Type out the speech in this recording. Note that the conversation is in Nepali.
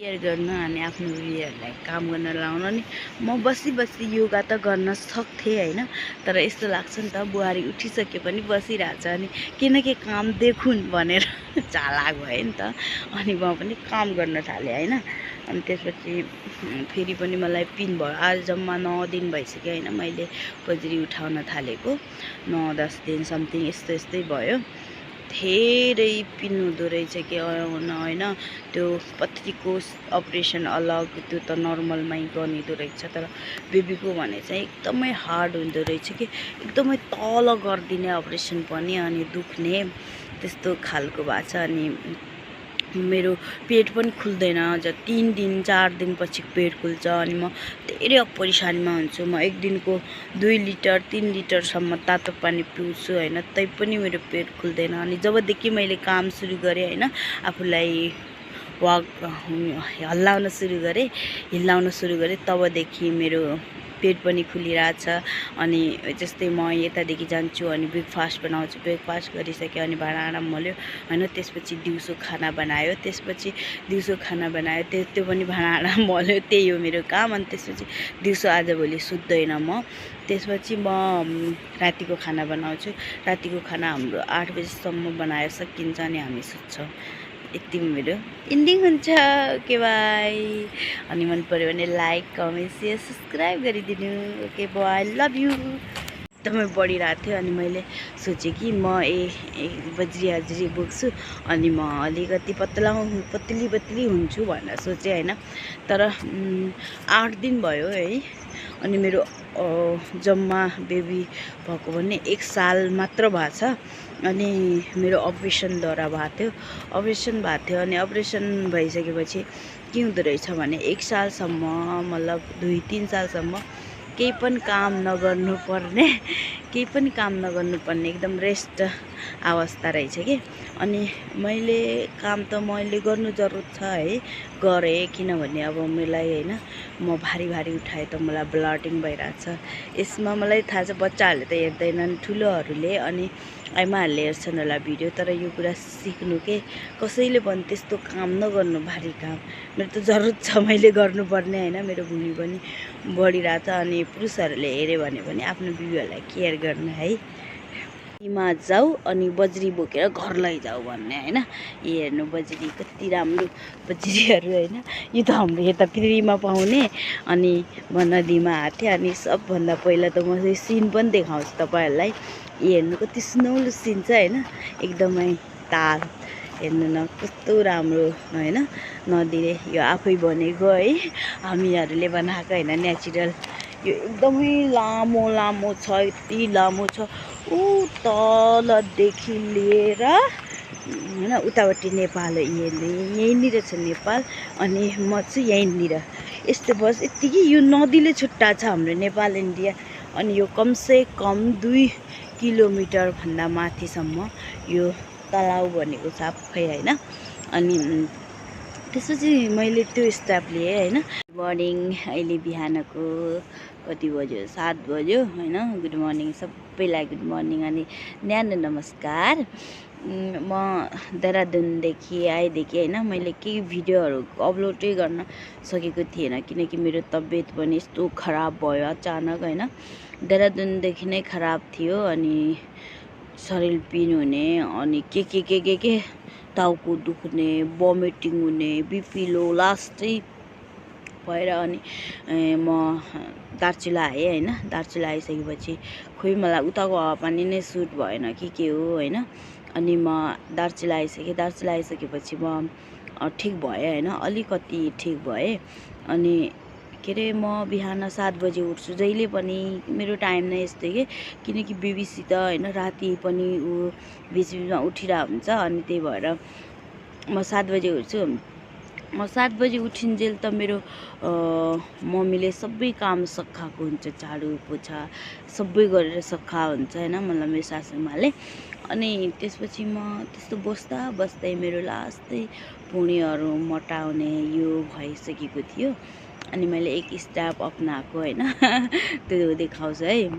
केयर गर्न अनि आफ्नो बिहेहरूलाई काम गर्न लाउन नि म बसी योगा त गर्न सक्थेँ हैन। तर यस्तो लाग्छ नि त बुहारी उठिसके पनि बसिरहेछ अनि के न के काम देखुन् भनेर चालाक भए नि त। अनि म पनि काम गर्न थालेँ हैन। अनि त्यसपछि फेरि पनि मलाई पिन भयो। आज जम्मा 9 दिन भइसक्यो हैन मैले बजरी उठाउन थालेको। 9-10 दिन समथिङ यस्तै भयो। धेरै पिन हुँदो रहेछ कि होइन त्यो पथरीको अपरेसन अलग, त्यो त नर्मलमै गर्निदो रहेछ। तर बेबीको भने चाहिँ एकदमै हार्ड हुँदो रहेछ कि एकदमै तल गरिदिने अपरेसन पनि अनि दुख्ने त्यस्तो खालको भएको छ। अनि मेरो पेट पनि खुल्दैन। 3 दिन 4 दिनपछि पेट खुल्छ अनि म धेरै परेशानीमा हुन्छु। म एक दिनको 2 लिटर 3 लिटरसम्म तातो पानी पिउँछु हैन, तैपनि मेरो पेट खुल्दैन। अनि जबदेखि मैले काम सुरु गरेँ हैन, आफूलाई हिल्लाउन सुरु गरेँ तबदेखि मेरो पेट पनि खुलिरहेछ। अनि जस्तै म यतादेखि जान्छु अनि ब्रेकफास्ट बनाउँछु, ब्रेकफास्ट गरिसक्यो अनि भाँडा मोल्यो हैन, त्यसपछि दिउँसो खाना बनायो, त्यो पनि भाँडा मोल्यो। त्यही हो मेरो काम। अनि त्यसपछि दिउँसो आजभोलि सुत्दैन म। त्यसपछि म रातिको खाना बनाउँछु। रातिको खाना हाम्रो 8 बजीसम्म बनाएर सकिन्छ अनि हामी सुत्छौँ। यति मेरो इन्डिङ हुन्छ। Okay by. अनि मन पर्यो भने लाइक कमेन्ट सेयर सब्सक्राइब गरिदिनु। Okay by, love you. एकदमै बढिरहेको थियो अनि मैले सोचेँ कि म बजरी हाजरी बोक्छु अनि म अलिकति पतली हुन्छु भनेर सोचेँ हैन। तर 8 दिन भयो है। अनि मेरो जम्मा बेबी भएको भने 1 साल मात्र भएको छ। अनि मेरो अपरेसनद्वारा भएको थियो। अनि अपरेसन भइसकेपछि के हुँदो रहेछ भने 1 सालसम्म मतलब 2-3 सालसम्म केही पनि काम नगर्नु पर्ने एकदम रेस्ट अवस्था रहेछ कि। अनि मैले काम त मैले गर्नु जरुरत छ है, गरेँ। किनभने अब मलाई हैन म भारी उठाएँ त मलाई ब्लडिङ भइरहेछ। यसमा मलाई थाहा छ बच्चाहरूले त हेर्दैनन्, ठुलोहरूले अनि आइमाहरूले हेर्छन् होला भिडियो। तर यो कुरा सिक्नु के कसैले पनि त्यस्तो काम नगर्नु, भारी काम। मेरो त जरुरत छ, मैले गर्नुपर्ने हैन। मेरो भुँडी पनि बढिरहेछ। अनि पुरुषहरूले हेऱ्यो भने पनि आफ्नो बिबीहरूलाई केयर गर्ने है, मा जाऊ अनि बजरी बोकेर घर लैजाऊ भन्ने हैन। हेर्नु बजरी कति राम्रो बजरीहरू हैन। यो त हाम्रो यता फ्रीमा पाउने अनि नदीमा हाथे। अनि सबभन्दा पहिला त म यो सिन पनि देखाउँछु तपाईहरुलाई। हेर्नु कति सुनौलो सिन छ हैन, एकदमै ताल। हेर्नु न कस्तो राम्रो हैन नदीले। यो आफै बनेको है, हामीहरूले बनाएको हैन, नेचुरल। यो एकदमै लामो छ, यति लामो छ ऊ तलदेखि लिएर हैन उतापट्टि नेपाल हो। यहीँनिर छ नेपाल अनि म चाहिँ यहीँनिर। यस्तो बस यतिकै यो नदीले छुट्टा छ हाम्रो नेपाल इन्डिया। अनि यो कमसे कम 2 किलोमिटर भन्दा माथिसम्म यो तलाउ बनेको छ आफै हैन। अनि त्यसपछि मैले त्यो स्टेप लिएँ हैन। मर्निङ अहिले बिहानको कति बज्यो, 7 बज्यो हैन। गुड मर्निङ सबैलाई, गुड मर्निङ अनि न्यानो नमस्कार। म देहरादुनदेखि आएदेखि हैन मैले केही भिडियोहरू अपलोडै गर्न सकेको थिएन, किनकि मेरो तबियत पनि यस्तो खराब भयो अचानक हैन। देहरादुनदेखि नै खराब थियो अनि शरीर पिन हुने अनि के टाउको दुख्ने, भमिटिङ हुने, बिपी लो लास्टै भएर अनि म दार्चुला आएँ हैन। दार्चुला आइसकेपछि खोइ मलाई उताको हावापानी नै सुट भएन कि के हो हैन। अनि म दार्चुला आइसकेपछि म ठिक भएँ हैन, अलिकति ठिक भएँ। अनि के अरे म बिहान 7 बजे उठ्छु जहिले पनि। मेरो टाइम नै यस्तै के, किनकि बेबीसित हैन राति पनि ऊ बिचमा उठिरहेको हुन्छ। अनि त्यही भएर म 7 बजे उठ्छु। म 7 बजे उठिन्जेल त मेरो मम्मीले सबै काम सघाएको हुन्छ, झाडु पोछा सबै गरेर सघा हुन्छ हैन, मतलब मेरो सासूमाले। अनि त्यसपछि म त्यस्तो बस्दै मेरो लास्टै पुँडीहरू मटाउने यो भइसकेको थियो। अनि मैले एक स्टेप अपनाएको हैन त्यो देखाउँछु है।